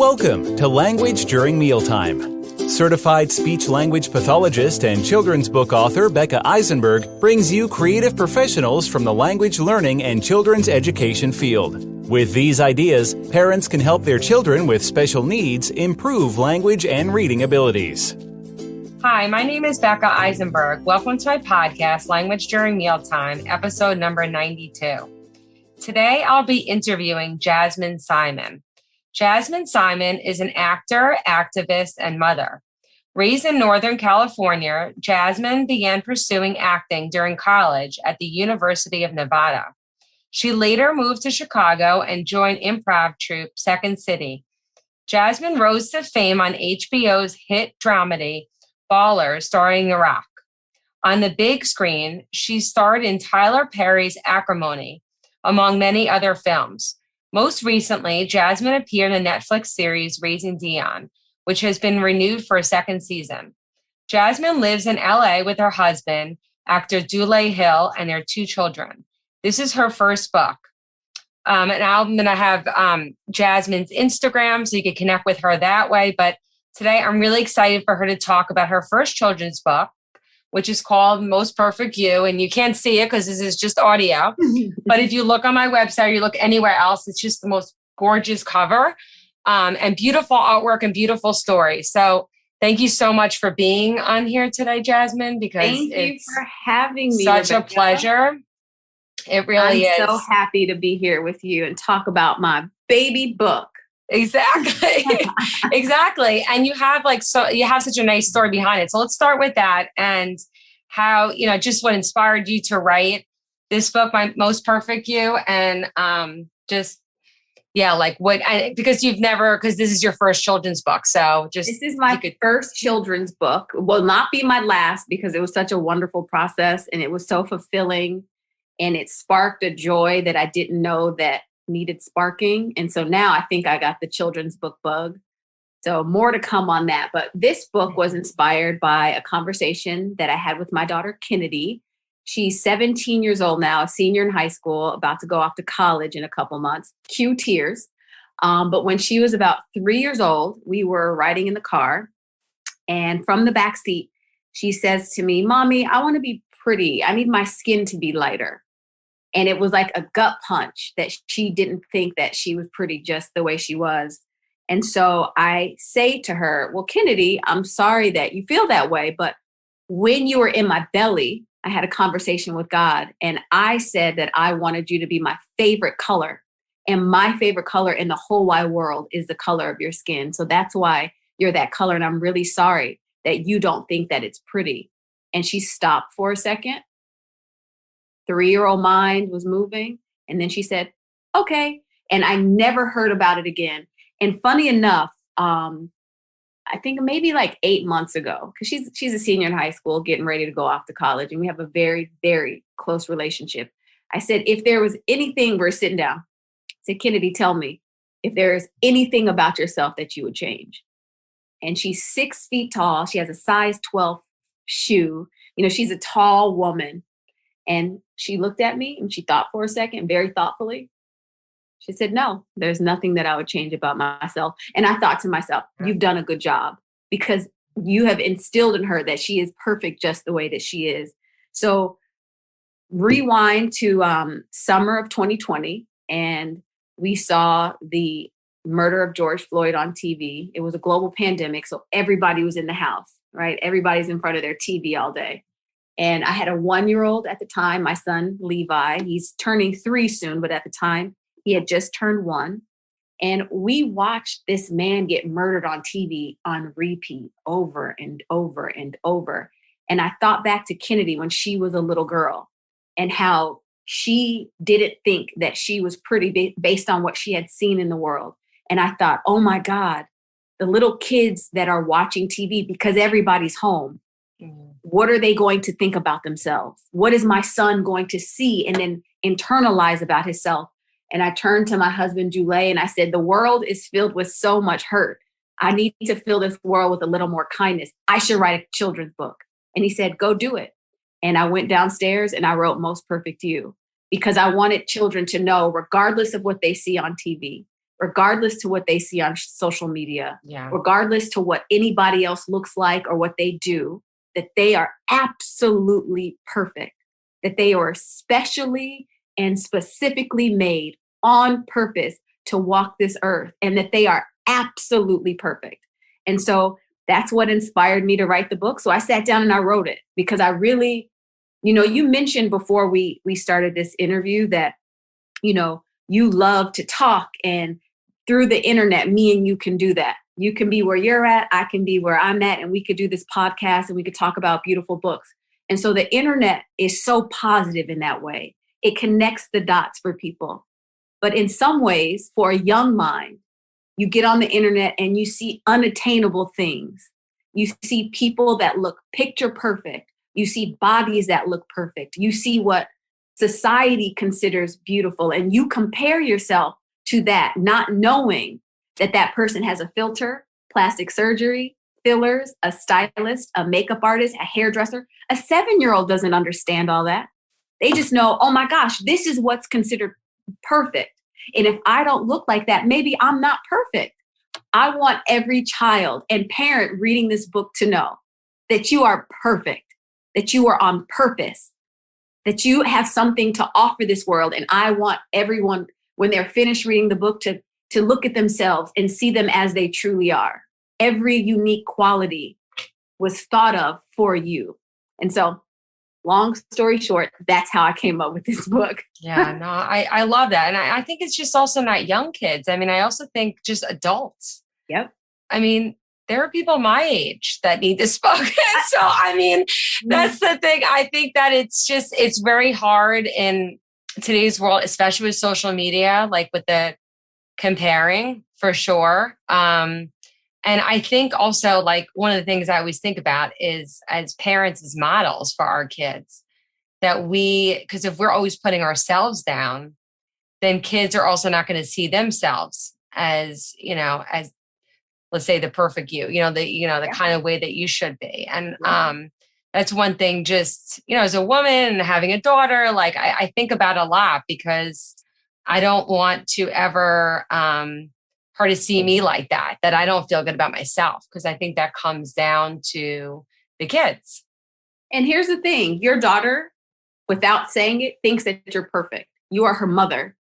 Welcome to Language During Mealtime. Certified speech-language pathologist and children's book author Becca Eisenberg brings you creative professionals from the language learning and children's education field. With these ideas, parents can help their children with special needs improve language and reading abilities. Hi, my name is Becca Eisenberg. Welcome to my podcast, Language During Mealtime, episode number 92. Today, I'll be interviewing Jazmyn Simon. Jazmyn Simon is an actor, activist, and mother. Raised in Northern California, Jazmyn began pursuing acting during college at the University of Nevada. She later moved to Chicago and joined improv troupe Second City. Jazmyn rose to fame on HBO's hit dramedy, Ballers, starring The Rock. On the big screen, she starred in Tyler Perry's Acrimony, among many other films. Most recently, Jazmyn appeared in the Netflix series Raising Dion, which has been renewed for a second season. Jazmyn lives in LA with her husband, actor Dule Hill, and their two children. This is her first book. And I'm going to have Jazmyn's Instagram so you can connect with her that way. But today I'm really excited for her to talk about her first children's book, which is called Most Perfect You. And you can't see it because this is just audio. But if you look on my website or you look anywhere else, it's just the most gorgeous cover and beautiful artwork and beautiful story. So thank you so much for being on here today, Jazmyn, because thank you for having me. Such Rebecca. A pleasure. It really is. I'm so happy to be here with you and talk about my baby book. Exactly. Exactly. And you have you have such a nice story behind it. So let's start with that and how, just what inspired you to write this book, My Most Perfect You. And because this is your first children's book. So this is my first children's book. Will not be my last because it was such a wonderful process and it was so fulfilling and it sparked a joy that I didn't know that needed sparking. And so now I think I got the children's book bug. So more to come on that. But this book was inspired by a conversation that I had with my daughter, Kennedy. She's 17 years old now, a senior in high school, about to go off to college in a couple months. Cue tears. But when she was about 3 years old, we were riding in the car. And from the back seat, she says to me, "Mommy, I want to be pretty. I need my skin to be lighter." And it was like a gut punch that she didn't think that she was pretty just the way she was. And so I say to her, "Well, Kennedy, I'm sorry that you feel that way. But when you were in my belly, I had a conversation with God. And I said that I wanted you to be my favorite color. And my favorite color in the whole wide world is the color of your skin. So that's why you're that color. And I'm really sorry that you don't think that it's pretty." And she stopped for a second. 3-year-old mind was moving. And then she said, "Okay." And I never heard about it again. And funny enough, I think maybe like 8 months ago, because she's a senior in high school, getting ready to go off to college. And we have a very, very close relationship. I said, if there was anything, we're sitting down. I said, "Kennedy, tell me if there is anything about yourself that you would change." And she's 6 feet tall. She has a size 12 shoe. She's a tall woman. And she looked at me and she thought for a second, very thoughtfully. She said, "No, there's nothing that I would change about myself." And I thought to myself, you've done a good job because you have instilled in her that she is perfect just the way that she is. So rewind to summer of 2020, and we saw the murder of George Floyd on TV. It was a global pandemic, so everybody was in the house, right? Everybody's in front of their TV all day. And I had a 1-year-old at the time, my son, Levi. He's turning 3 soon, but at the time, he had just turned 1. And we watched this man get murdered on TV on repeat over and over and over. And I thought back to Kennedy when she was a little girl and how she didn't think that she was pretty based on what she had seen in the world. And I thought, oh my God, the little kids that are watching TV because everybody's home. What are they going to think about themselves? What is my son going to see and then internalize about himself? And I turned to my husband, Dule, and I said, the world is filled with so much hurt. I need to fill this world with a little more kindness. I should write a children's book. And he said, go do it. And I went downstairs and I wrote Most Perfect You because I wanted children to know, regardless of what they see on TV, regardless to what they see on social media, Yeah. regardless to what anybody else looks like or what they do, that they are absolutely perfect, that they are specially and specifically made on purpose to walk this earth, and that they are absolutely perfect. And so that's what inspired me to write the book. So I sat down and I wrote it because I really, you mentioned before we started this interview that, you love to talk, and through the internet, me and you can do that. You can be where you're at, I can be where I'm at, and we could do this podcast and we could talk about beautiful books. And so the internet is so positive in that way. It connects the dots for people. But in some ways, for a young mind, you get on the internet and you see unattainable things. You see people that look picture perfect. You see bodies that look perfect. You see what society considers beautiful, and you compare yourself to that, not knowing that that person has a filter, plastic surgery, fillers, a stylist, a makeup artist, a hairdresser. A 7-year-old doesn't understand all that. They just know, oh my gosh, this is what's considered perfect. And if I don't look like that, maybe I'm not perfect. I want every child and parent reading this book to know that you are perfect, that you are on purpose, that you have something to offer this world. And I want everyone, when they're finished reading the book, to look at themselves and see them as they truly are. Every unique quality was thought of for you. And so, long story short, that's how I came up with this book. Yeah, no, I love that. And I think it's just also not young kids. I mean, I also think just adults. Yep. I mean, there are people my age that need this book. So, I mean, that's the thing. I think that it's very hard in today's world, especially with social media, like with the comparing for sure. And I think also, like, one of the things I always think about is, as parents, as models for our kids, that because if we're always putting ourselves down, then kids are also not going to see themselves as, as, let's say, the perfect the kind of way that you should be. And that's one thing, just, as a woman and having a daughter, like, I think about a lot, because I don't want to ever her to see me like that I don't feel good about myself, because I think that comes down to the kids. And here's the thing, your daughter, without saying it, thinks that you're perfect. You are her mother.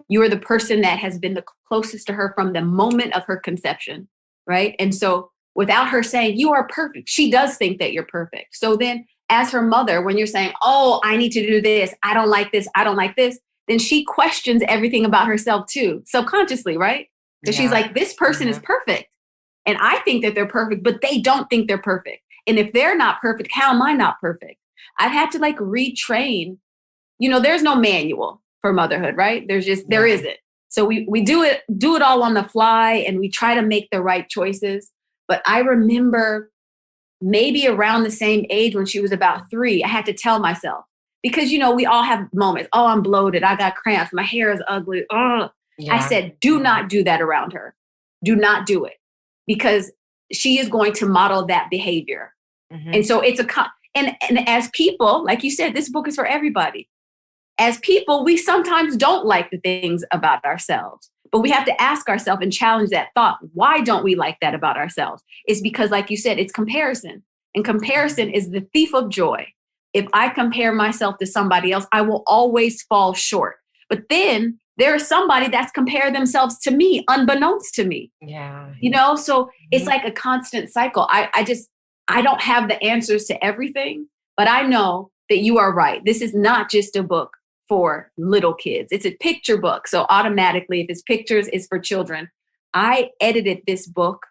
You are the person that has been the closest to her from the moment of her conception, right? And so without her saying you are perfect, she does think that you're perfect. So then as her mother, when you're saying, oh, I need to do this, I don't like this, then she questions everything about herself too, subconsciously, right? Because she's like, this person is perfect. And I think that they're perfect, but they don't think they're perfect. And if they're not perfect, how am I not perfect? I've had to retrain. There's no manual for motherhood, right? There isn't. So we do it all on the fly, and we try to make the right choices. But I remember maybe around the same age, when she was about 3, I had to tell myself, because, we all have moments. Oh, I'm bloated. I got cramps. My hair is ugly. Oh, yeah. I said, do not do that around her. Do not do it, because she is going to model that behavior. Mm-hmm. And so it's and as people, like you said, this book is for everybody. As people, we sometimes don't like the things about ourselves, but we have to ask ourselves and challenge that thought. Why don't we like that about ourselves? It's because, like you said, it's comparison. And comparison is the thief of joy. If I compare myself to somebody else, I will always fall short. But then there's somebody that's compared themselves to me, unbeknownst to me. Yeah. So it's like a constant cycle. I don't have the answers to everything, but I know that you are right. This is not just a book for little kids. It's a picture book. So automatically, if it's pictures, it's for children. I edited this book.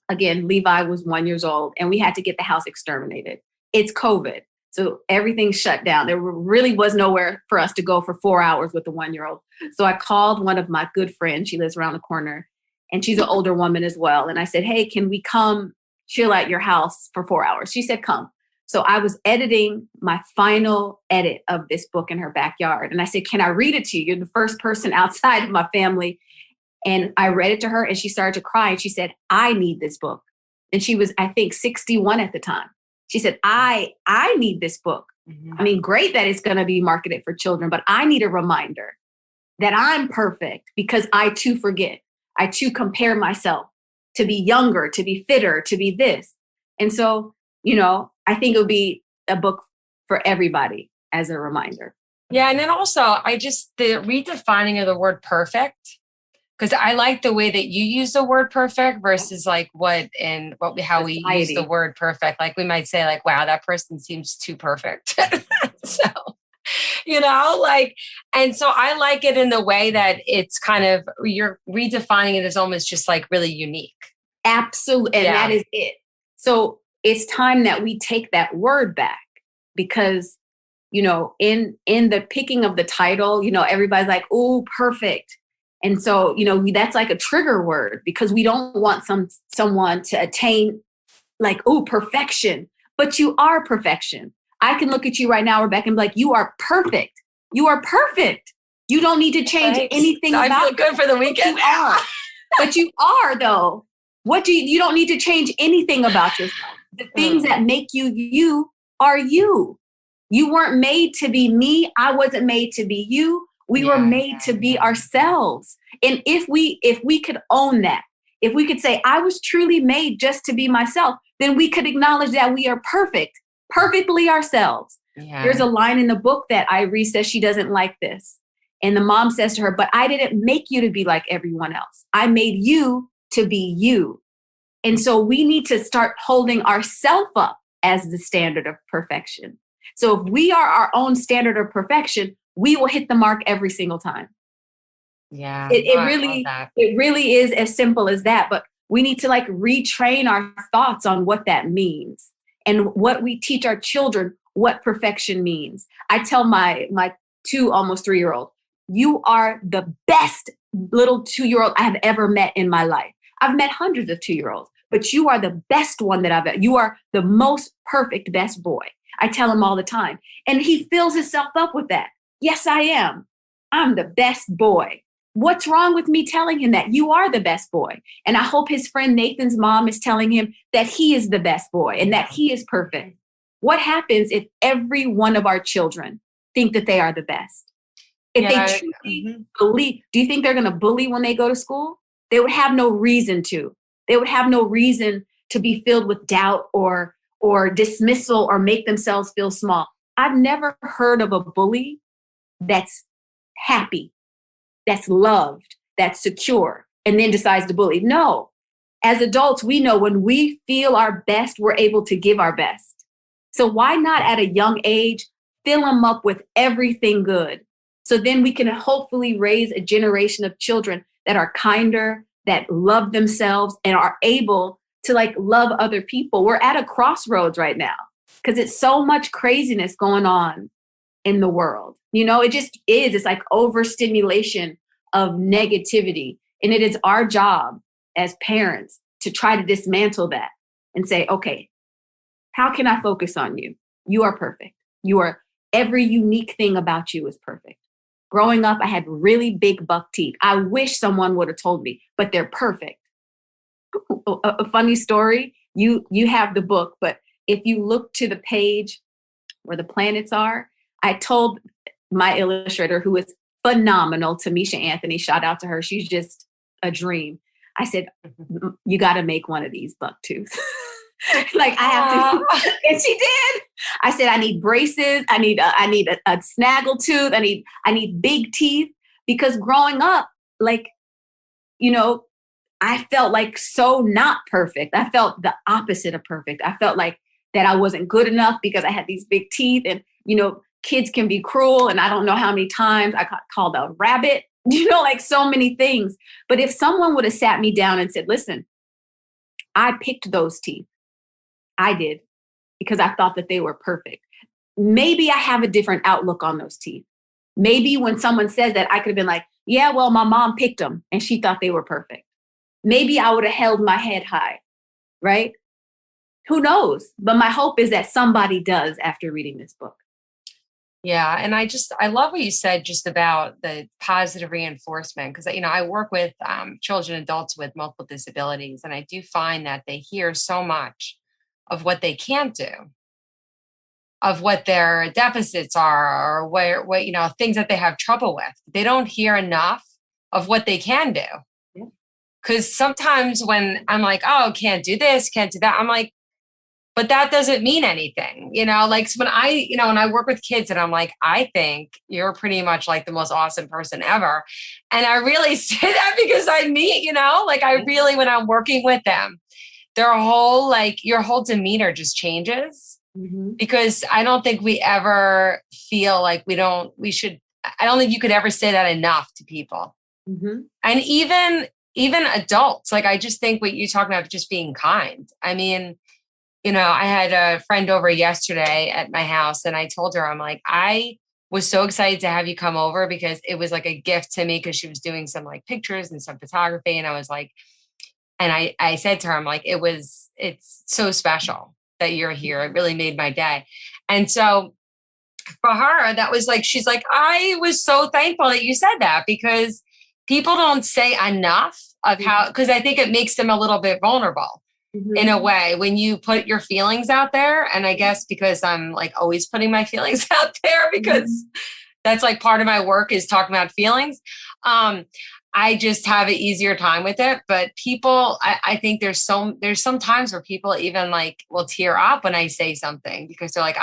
Again, Levi was 1 year old, and we had to get the house exterminated. It's COVID. So everything shut down. There really was nowhere for us to go for 4 hours with the 1 year old. So I called one of my good friends. She lives around the corner, and she's an older woman as well. And I said, hey, can we come chill at your house for 4 hours? She said, come. So I was editing my final edit of this book in her backyard. And I said, can I read it to you? You're the first person outside of my family. And I read it to her, and she started to cry. And she said, I need this book. And she was, I think, 61 at the time. She said, I need this book. Mm-hmm. I mean, great that it's going to be marketed for children, but I need a reminder that I'm perfect, because I too forget. I too compare myself to be younger, to be fitter, to be this. And so, I think it would be a book for everybody as a reminder. Yeah. And then also the redefining of the word perfect, because I like the way that you use the word perfect versus like how we use the word perfect. Like we might say like, wow, that person seems too perfect. So, and so I like it in the way that it's kind of, you're redefining it as almost just like really unique. Absolutely. And that is it. So it's time that we take that word back because, in the picking of the title, everybody's like, oh, perfect. And so, that's like a trigger word because we don't want someone to attain like, oh, perfection, but you are perfection. I can look at you right now, Rebecca, and be like, you are perfect. You are perfect. You don't need to change anything about I feel good for the weekend. But you are though. You don't need to change anything about yourself. The things that make you are you. You weren't made to be me. I wasn't made to be you. We were made to be ourselves. And if we could own that, if we could say, I was truly made just to be myself, then we could acknowledge that we are perfectly ourselves. Yeah. There's a line in the book that Irie says she doesn't like this. And the mom says to her, but I didn't make you to be like everyone else. I made you to be you. And so we need to start holding ourselves up as the standard of perfection. So if we are our own standard of perfection, we will hit the mark every single time. Yeah. It really is as simple as that. But we need to like retrain our thoughts on what that means and what we teach our children, what perfection means. I tell my 2 almost 3-year-old, you are the best little 2-year-old I have ever met in my life. I've met hundreds of 2-year-olds, but you are the best one that I've met. You are the most perfect best boy. I tell him all the time. And he fills himself up with that. Yes, I am. I'm the best boy. What's wrong with me telling him that? You are the best boy. And I hope his friend Nathan's mom is telling him that he is the best boy and that he is perfect. What happens if every one of our children think that they are the best? If they truly believe, do you think they're going to bully when they go to school? They would have no reason to. They would have no reason to be filled with doubt or dismissal or make themselves feel small. I've never heard of a bully that's happy, that's loved, that's secure, and then decides to bully. No. As adults, we know when we feel our best, we're able to give our best. So why not at a young age, fill them up with everything good? So then we can hopefully raise a generation of children that are kinder, that love themselves, and are able to like love other people. We're at a crossroads right now because it's so much craziness going on in the world. It just is. It's like overstimulation of negativity. And it is our job as parents to try to dismantle that and say, okay, how can I focus on you? You are perfect. Every unique thing about you is perfect. Growing up, I had really big buck teeth. I wish someone would have told me, but they're perfect. A funny story, you have the book, but if you look to the page where the planets are, I told my illustrator, who is phenomenal, Tamisha Anthony, shout out to her. She's just a dream. I said, you got to make one of these buck tooths. Like I have to, and she did. I said, I need braces. I need a snaggle tooth. I need big teeth because growing up, like, I felt like so not perfect. I felt the opposite of perfect. I felt like that I wasn't good enough because I had these big teeth and, kids can be cruel. And I don't know how many times I got called a rabbit, like so many things. But if someone would have sat me down and said, listen, I picked those teeth. I did because I thought that they were perfect. Maybe I have a different outlook on those teeth. Maybe when someone says that, I could have been like, yeah, well, my mom picked them and she thought they were perfect. Maybe I would have held my head high, right? Who knows? But my hope is that somebody does after reading this book. Yeah. And I love what you said just about the positive reinforcement because, I work with children, adults with multiple disabilities, and I do find that they hear so much of what they can't do, of what their deficits are, or what things that they have trouble with. They don't hear enough of what they can do. Yeah. Because sometimes when I'm like, oh, can't do this, can't do that, I'm like, but that doesn't mean anything, like when when I work with kids and I'm like, I think you're pretty much like the most awesome person ever. And I really say that because I mean, like I really, when I'm working with them, your whole demeanor just changes because I don't think we ever feel like I don't think you could ever say that enough to people. And even adults, like I just think what you're talking about, just being kind. I mean, I had a friend over yesterday at my house and I told her, I'm like, I was so excited to have you come over because it was like a gift to me because she was doing some like pictures and some photography. And I was like, and I said to her, I'm like, it's so special that you're here. It really made my day. And so for her, that was like, she's like, I was so thankful that you said that because people don't say enough of how, because I think it makes them a little bit vulnerable in a way when you put your feelings out there. And I guess because I'm like always putting my feelings out there because that's like part of my work is talking about feelings. I just have an easier time with it. But people, I think there's some times where people even like will tear up when I say something because they're like,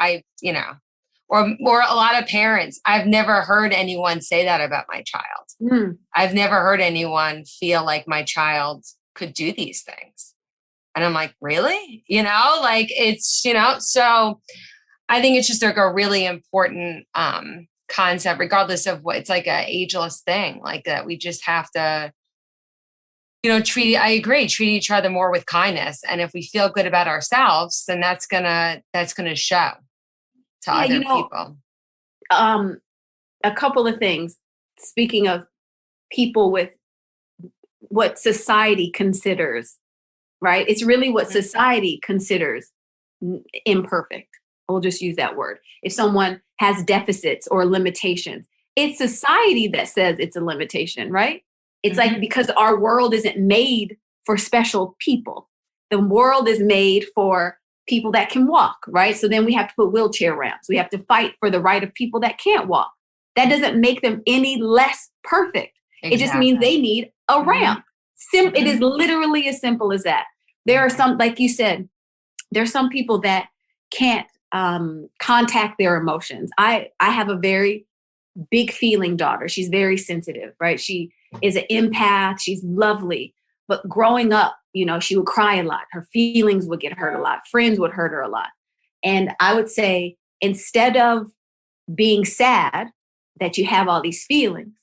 or a lot of parents, I've never heard anyone say that about my child. I've never heard anyone feel like my child could do these things. And I'm like, really? Like it's, so I think it's just like a really important, concept, regardless of what it's like a ageless thing like that. We just have to, I agree, treat each other more with kindness. And if we feel good about ourselves, then that's gonna show to other people. A couple of things. Speaking of people with what society considers, right? It's really what society considers imperfect. We'll just use that word. If someone has deficits or limitations, it's society that says it's a limitation, right? It's like because our world isn't made for special people. The world is made for people that can walk, right? So then we have to put wheelchair ramps. We have to fight for the right of people that can't walk. That doesn't make them any less perfect. Exactly. It just means they need a ramp. It is literally as simple as that. There are some, like you said, there's some people that can't contact their emotions. I have a very big feeling daughter. She's very sensitive, right? She is an empath. She's lovely. But growing up, she would cry a lot. Her feelings would get hurt a lot. Friends would hurt her a lot. And I would say, instead of being sad that you have all these feelings,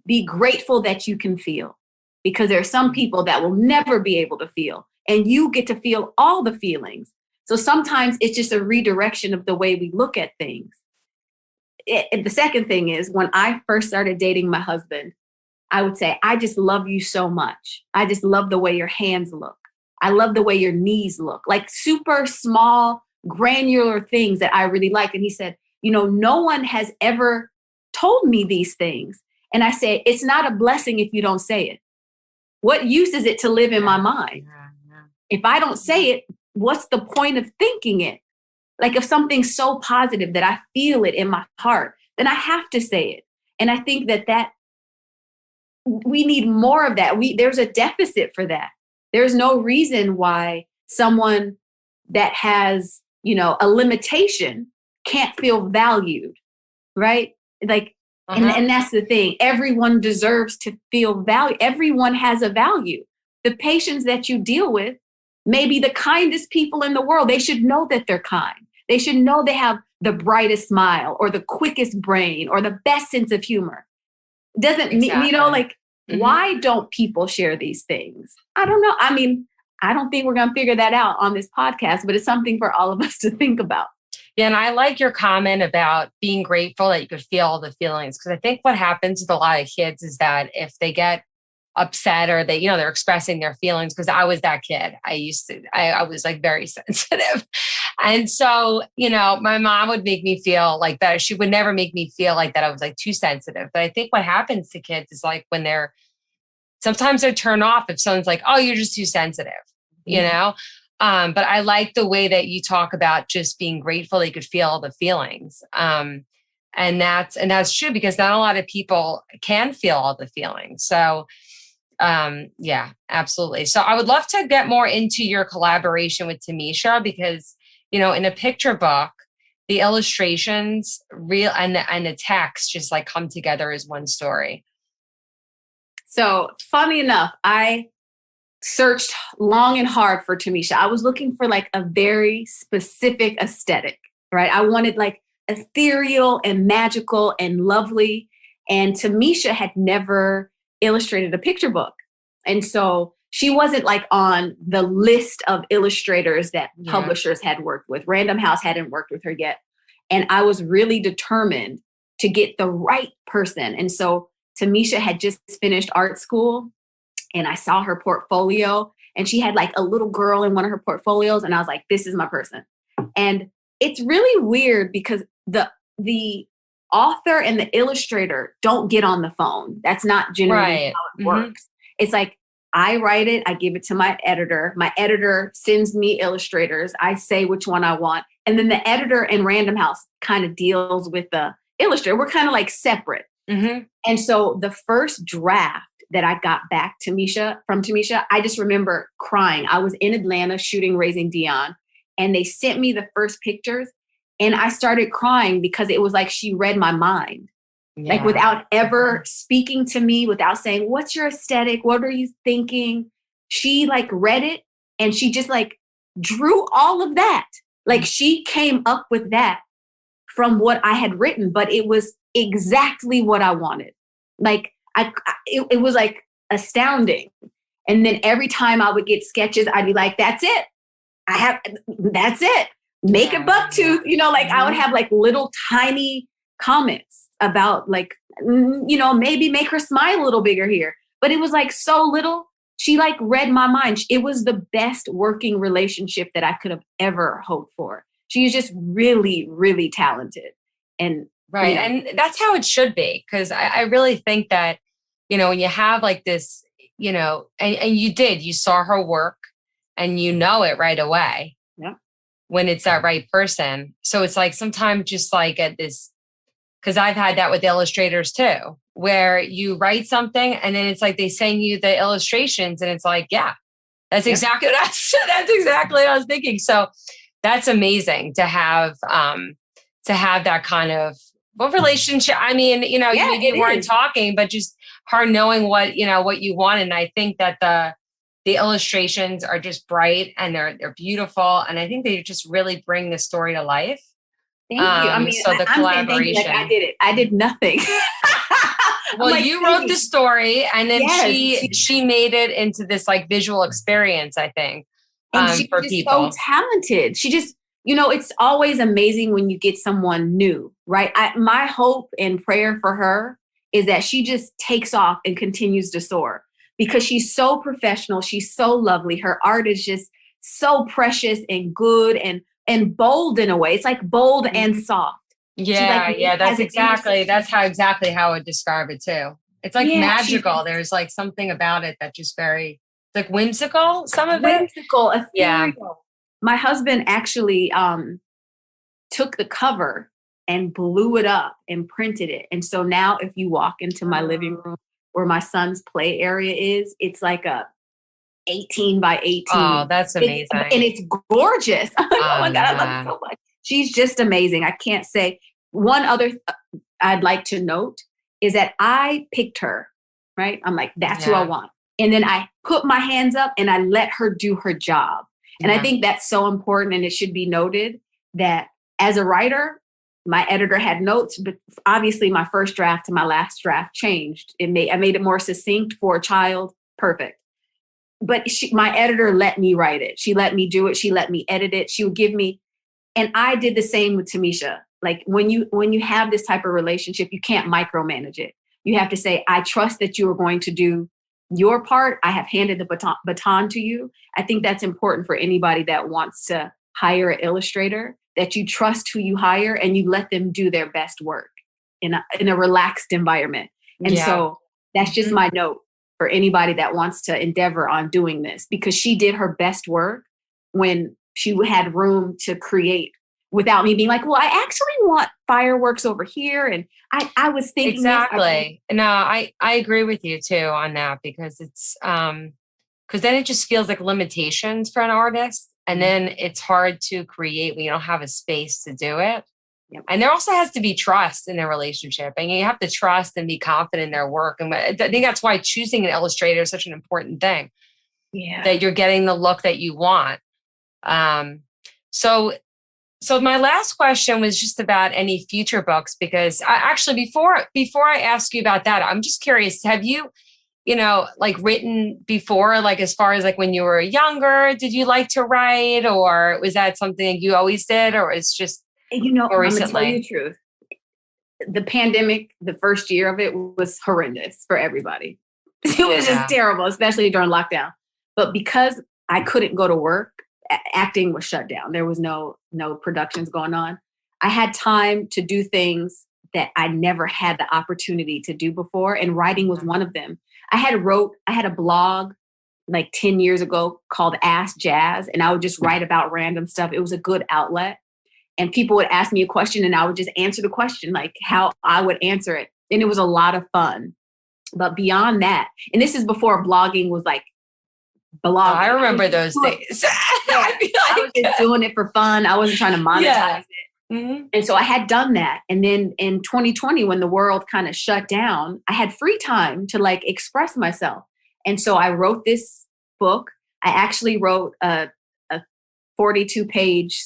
be grateful that you can feel. Because there are some people that will never be able to feel. And you get to feel all the feelings. So sometimes it's just a redirection of the way we look at things. The second thing is, when I first started dating my husband, I would say, I just love you so much. I just love the way your hands look. I love the way your knees look. Like super small, granular things that I really like. And he said, no one has ever told me these things. And I said, it's not a blessing if you don't say it. What use is it to live in my mind? If I don't say it, what's the point of thinking it? Like if something's so positive that I feel it in my heart, then I have to say it. And I think that we need more of that. There's a deficit for that. There's no reason why someone that has, a limitation can't feel valued, right? Like, and that's the thing. Everyone deserves to feel value. Everyone has a value. The patients that you deal with may be the kindest people in the world. They should know that they're kind. They should know they have the brightest smile or the quickest brain or the best sense of humor. Doesn't mean, why don't people share these things? I don't know. I mean, I don't think we're going to figure that out on this podcast, but it's something for all of us to think about. Yeah, and I like your comment about being grateful that you could feel all the feelings, because I think what happens with a lot of kids is that if they get upset or they, they're expressing their feelings, because I was that kid. I was like very sensitive. And so, my mom would make me feel like that. She would never make me feel like that I was like too sensitive. But I think what happens to kids is like when sometimes they're turned off if someone's like, oh, you're just too sensitive, But I like the way that you talk about just being grateful that you could feel all the feelings. And that's true, because not a lot of people can feel all the feelings. So Yeah, absolutely. So I would love to get more into your collaboration with Tamisha because, in a picture book, the illustrations real and the text just like come together as one story. So funny enough, I searched long and hard for Tamisha. I was looking for like a very specific aesthetic, right? I wanted like ethereal and magical and lovely. And Tamisha had never illustrated a picture book. And so she wasn't like on the list of illustrators that publishers had worked with. Random House hadn't worked with her yet. And I was really determined to get the right person. And so Tamisha had just finished art school and I saw her portfolio and she had like a little girl in one of her portfolios. And I was like, this is my person. And it's really weird because the author and the illustrator don't get on the phone. That's not generally how it works. It's like, I write it, I give it to my editor. My editor sends me illustrators. I say which one I want. And then the editor in Random House kind of deals with the illustrator. We're kind of like separate. And so the first draft that I got back from Tamisha, I just remember crying. I was in Atlanta shooting Raising Dion, and they sent me the first pictures, and I started crying because it was like she read my mind. Yeah. Like without ever speaking to me, without saying, what's your aesthetic? What are you thinking? She like read it and she just like drew all of that. Like she came up with that from what I had written, but it was exactly what I wanted. Like it was like astounding. And then every time I would get sketches, I'd be like, that's it. That's it. Make a buck tooth. Like I would have like little tiny comments about like, maybe make her smile a little bigger here. But it was like so little. She like read my mind. It was the best working relationship that I could have ever hoped for. She is just really, really talented. And right. And that's how it should be. Because I really think that, when you have like this, and you saw her work and it right away. Yeah. When it's that right person. So it's like sometimes just like at this, because I've had that with illustrators too, where you write something and then it's like they send you the illustrations and it's like, yeah, that's exactly that's exactly what I was thinking. So that's amazing to have that kind of relationship. I mean, you maybe weren't talking, but just her knowing what you want. And I think that the illustrations are just bright and they're beautiful. And I think they just really bring the story to life. Thank you. I mean, so the collaboration. Like I did it. I did nothing. Well, like, you wrote the story and then she made it into this like visual experience, I think. And she's for just people. So talented. She just, it's always amazing when you get someone new, right? My hope and prayer for her is that she just takes off and continues to soar because she's so professional. She's so lovely. Her art is just so precious and good and bold in a way. It's like bold and soft. Yeah, that's exactly how I would describe it too. It's like magical. There's like something about it that just very, it's like whimsical, some of it. Whimsical, ethereal. Yeah. My husband actually took the cover and blew it up and printed it. And so now if you walk into my living room where my son's play area is, it's like a 18 by 18. Oh, that's amazing. And it's gorgeous. I'm like, oh my God, I love it so much. She's just amazing. I can't say. One other I'd like to note is that I picked her, right? I'm like, that's who I want. And then I put my hands up and I let her do her job. And I think that's so important. And it should be noted that as a writer, my editor had notes, but obviously my first draft to my last draft changed. I made it more succinct for a child. Perfect. But my editor let me write it. She let me do it. She let me edit it. She would give me, and I did the same with Tamisha. Like when you have this type of relationship, you can't micromanage it. You have to say, I trust that you are going to do your part. I have handed the baton to you. I think that's important for anybody that wants to hire an illustrator, that you trust who you hire and you let them do their best work in a relaxed environment. And so that's just my note for anybody that wants to endeavor on doing this, because she did her best work when she had room to create without me being like, well, I actually want fireworks over here. And I was thinking exactly. No, I agree with you too on that, because it's because then it just feels like limitations for an artist, and then it's hard to create when you don't have a space to do it. Yep. And there also has to be trust in their relationship, and you have to trust and be confident in their work. And I think that's why choosing an illustrator is such an important thing. Yeah. That you're getting the look that you want. So my last question was just about any future books, because before I ask you about that, I'm just curious, have you, like written before, like as far as like when you were younger, did you like to write, or was that something you always did, or it's just more recently? I'm gonna tell you the truth. The pandemic, the first year of it was horrendous for everybody. It was just terrible, especially during lockdown. But because I couldn't go to work, acting was shut down. There was no productions going on. I had time to do things that I never had the opportunity to do before, and writing was one of them. I had a blog like 10 years ago called Ask Jazz, and I would just write about random stuff. It was a good outlet. And people would ask me a question and I would just answer the question, like how I would answer it. And it was a lot of fun. But beyond that, and this is before blogging was like blogging. I remember those days. I was just doing it for fun. I wasn't trying to monetize it. Mm-hmm. And so I had done that. And then in 2020, when the world kind of shut down, I had free time to like express myself. And so I wrote this book. I actually wrote a 42-page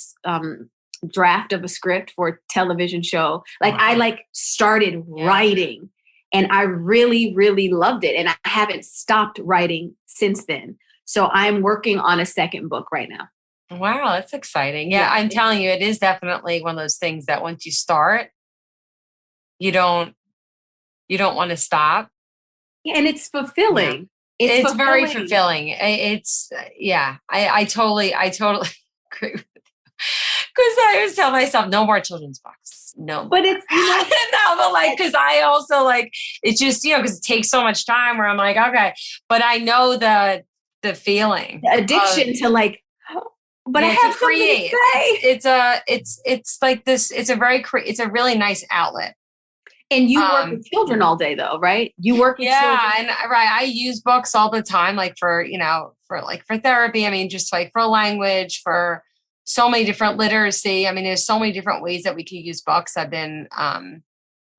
draft of a script for a television show. Like I started writing, and I really, really loved it. And I haven't stopped writing since then. So I'm working on a second book right now. Wow, that's exciting. Yeah, I'm telling you, it is definitely one of those things that once you start, you don't want to stop. Yeah, and it's fulfilling. Yeah. It's very fulfilling. I totally agree with you. Because I always tell myself, no more children's books. No. But it's, because I also it's just, because it takes so much time where I'm like, okay, but I know the feeling. The addiction to but I have something to say. It's like this, it's a really nice outlet. And you work with children all day though, right? You work with children. And I use books all the time, like for therapy. I mean, just like for language, for so many different literacy. I mean, there's so many different ways that we can use books. I've been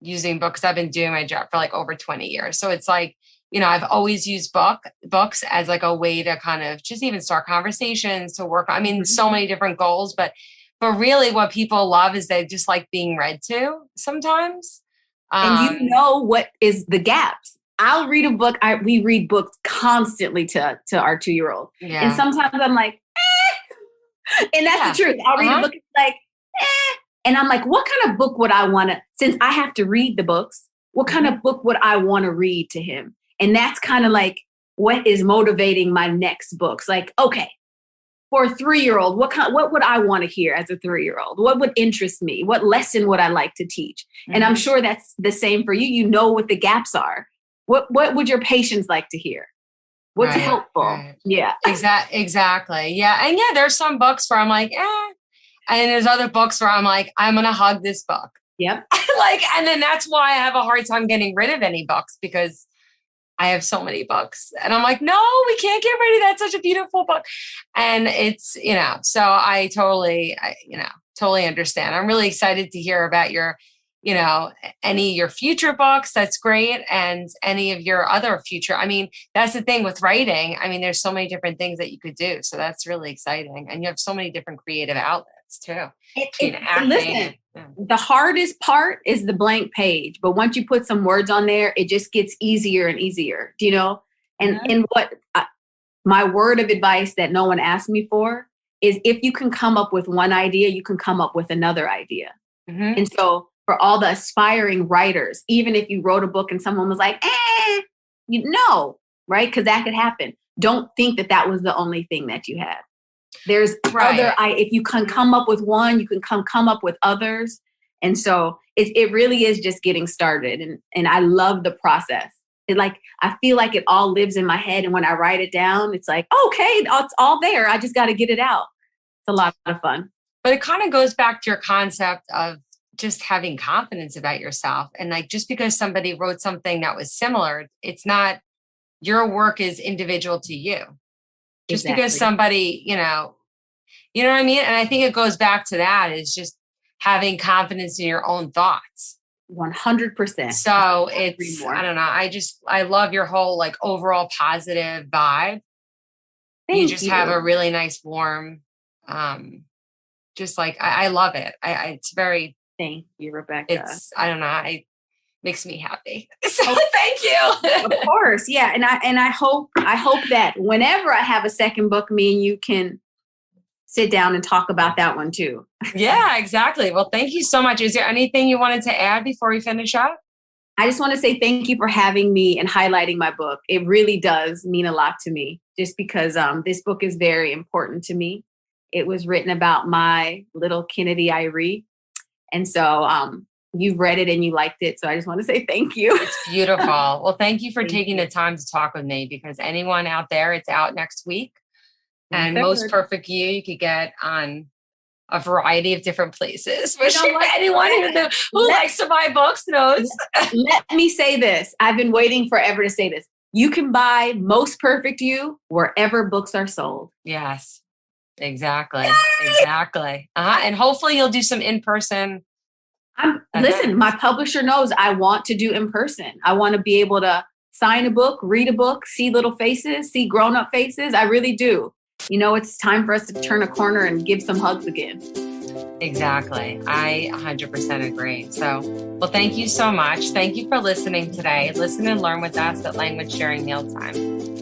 using books. I've been doing my job for like over 20 years. So it's like, I've always used books as like a way to kind of just even start conversations, to work. I mean, so many different goals, but really what people love is they just like being read to sometimes. And what is the gaps. I'll read a book. We read books constantly to our 2-year-old. Yeah. And sometimes I'm like, and that's the truth. I'll read a book and like, and I'm like, what kind of book would I want to, since I have to read the books, what kind of book would I want to read to him? And that's kind of like what is motivating my next books. Like, okay, for a 3-year-old, what would I want to hear as a 3-year-old? What would interest me? What lesson would I like to teach? Mm-hmm. And I'm sure that's the same for you. You know what the gaps are. What would your patients like to hear? What's helpful? Right. Yeah. Exactly. Yeah. And there's some books where I'm like, and there's other books where I'm like, I'm going to hug this book. Yep. And then that's why I have a hard time getting rid of any books, because I have so many books and I'm like, no, we can't get rid of that. Such a beautiful book. And it's, so I totally understand. I'm really excited to hear about your, any of your future books. That's great. And any of your other future, I mean, that's the thing with writing. I mean, there's so many different things that you could do. So that's really exciting. And you have so many different creative outlets too. Listen, the hardest part is the blank page. But once you put some words on there, it just gets easier and easier, And what my word of advice that no one asked me for is, if you can come up with one idea, you can come up with another idea. Mm-hmm. And so for all the aspiring writers, even if you wrote a book and someone was like, right? Because that could happen. Don't think that was the only thing that you had. There's other, if you can come up with one, you can come up with others. And so it really is just getting started. And I love the process. I feel like it all lives in my head. And when I write it down, it's like, okay, it's all there. I just got to get it out. It's a lot of fun. But it kind of goes back to your concept of just having confidence about yourself. And like, just because somebody wrote something that was similar, it's not, your work is individual to you. Just because somebody, you know what I mean? And I think it goes back to that, is just having confidence in your own thoughts. 100%. So it's, I don't know. I love your whole like overall positive vibe. You just have a really nice, warm, just like, I love it. It's very, thank you, Rebecca. I don't know. It makes me happy. So thank you. Of course. Yeah. And I hope that whenever I have a second book, me and you can sit down and talk about that one too. Yeah, exactly. Well, thank you so much. Is there anything you wanted to add before we finish up? I just want to say thank you for having me and highlighting my book. It really does mean a lot to me, just because this book is very important to me. It was written about my little Kennedy Irie. And so you've read it and you liked it. So I just want to say thank you. It's beautiful. Well, thank you for taking the time to talk with me, because anyone out there, it's out next week. And Most Perfect You could get on a variety of different places, which anyone who likes to buy books knows. Let me say this. I've been waiting forever to say this. You can buy Most Perfect You wherever books are sold. Yes, exactly. Yay! Exactly. And hopefully you'll do some in-person. Listen, my publisher knows I want to do in person. I want to be able to sign a book, read a book, see little faces, see grown-up faces. I really do. You know, it's time for us to turn a corner and give some hugs again. Exactly. I 100% agree. So, well, thank you so much. Thank you for listening today. Listen and learn with us at Language During Mealtime.